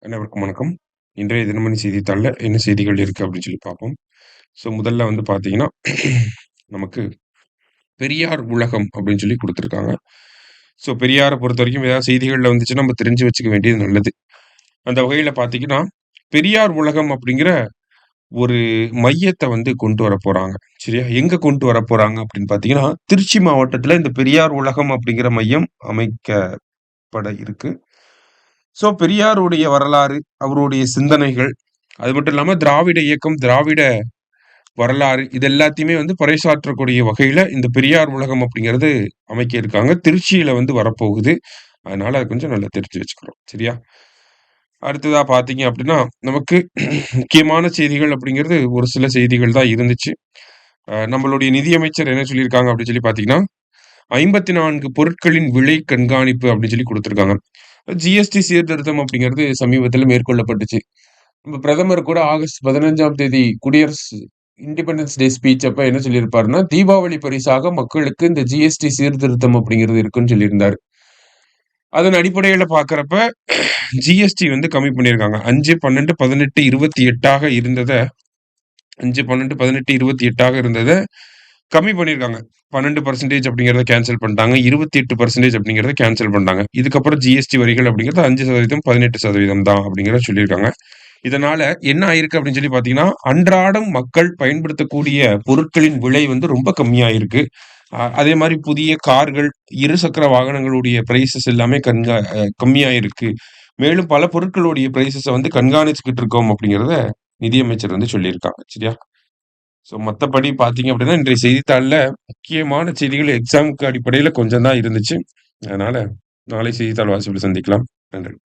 அனைவருக்கும் வணக்கம். இன்றைய தினமணி செய்தித்தாள்ல என்ன செய்திகள் இருக்கு அப்படின்னு சொல்லி பார்ப்போம். முதல்ல வந்து பார்த்தீங்கன்னா, நமக்கு பெரியார் உலகம் அப்படின்னு சொல்லி குடுத்துருக்காங்க. பெரியார பொறுத்தவரைக்கும் ஏதாவது செய்திகள்ல வந்துச்சுன்னா நம்ம தெரிஞ்சு வச்சுக்க வேண்டியது நல்லது. அந்த வகையில பார்த்தீங்கன்னா, பெரியார் உலகம் அப்படிங்கிற ஒரு மையத்த வந்து கொண்டு வரப்போறாங்க. சரியா? எங்க கொண்டு வரப்போறாங்க அப்படின்னு பார்த்தீங்கன்னா, திருச்சி மாவட்டத்தில இந்த பெரியார் உலகம் அப்படிங்கிற மையம் அமைக்கப்பட இருக்கு. பெரியாருடைய வரலாறு, அவருடைய சிந்தனைகள், அது மட்டும் இல்லாம திராவிட இயக்கம், திராவிட வரலாறு இது எல்லாத்தையுமே வந்து பறைசாற்றக்கூடிய வகையில இந்த பெரியார் உலகம் அப்படிங்கிறது அமைக்க இருக்காங்க. திருச்சியில வந்து வரப்போகுது. அதனால அத கொஞ்சம் நல்லா தெரிஞ்சு வச்சுக்கணும். சரியா? அடுத்ததா பார்த்தீங்க அப்படின்னா, நமக்கு முக்கியமான செய்திகள் அப்படிங்கிறது ஒரு சில செய்திகள் தான் இருந்துச்சு. நம்மளுடைய நிதியமைச்சர் என்ன சொல்லியிருக்காங்க அப்படின்னு சொல்லி பார்த்தீங்கன்னா, 54 பொருட்களின் விலை கண்காணிப்பு அப்படின்னு சொல்லி குடுத்துருக்காங்க. ஜிஎஸ்டி சீர்திருத்தம் அப்படிங்கிறது சமீபத்தில மேற்கொள்ளப்பட்டுச்சு. நம்ம பிரதமர் கூட ஆகஸ்ட் 15ஆம் தேதி இண்டிபெண்டன்ஸ் டே ஸ்பீச் அப்ப என்ன சொல்லியிருப்பாருன்னா, தீபாவளி பரிசாக மக்களுக்கு இந்த ஜிஎஸ்டி சீர்திருத்தம் அப்படிங்கிறது இருக்குன்னு சொல்லியிருந்தாரு. அதன் அடிப்படையில பார்க்கிறப்ப ஜிஎஸ்டி வந்து கம்மி பண்ணியிருக்காங்க. 5, 12, 18, 28ஆக இருந்தத 5, 12, 18, 28ஆக இருந்தத கம்மி பண்ணியிருக்காங்க. 12% அப்படிங்கிறத கேன்சல் பண்ணிட்டாங்க. 28% அப்படிங்கிறத கேன்சல் பண்ணிட்டாங்க. இதுக்கப்புறம் ஜிஎஸ்டி வரிகள் அப்படிங்கிறது 5%, 18% தான் அப்படிங்கிறத சொல்லியிருக்காங்க. இதனால என்ன ஆயிருக்கு அப்படின்னு சொல்லி பார்த்தீங்கன்னா, அன்றாடம் மக்கள் பயன்படுத்தக்கூடிய பொருட்களின் விலை வந்து ரொம்ப கம்மியாயிருக்கு. அதே மாரி புதிய கார்கள், இருசக்கர வாகனங்களுடைய பிரைஸஸ் எல்லாமே கம்மியாயிருக்கு. மேலும் பல பொருட்களுடைய பிரைஸஸ வந்து கண்காணிச்சுக்கிட்டு இருக்கோம் அப்படிங்கிறத நிதியமைச்சர் வந்து சொல்லியிருக்காங்க. சரியா? மத்தபடி பார்த்தீங்க அப்படின்னா, இன்றைய செய்தித்தாள்ல முக்கியமான செய்திகள் எக்ஸாம்க்கு அடிப்படையில கொஞ்சம் தான் இருந்துச்சு. அதனால நாளை செய்தித்தாள் வாசிப்பில சந்திக்கலாம். நன்றி.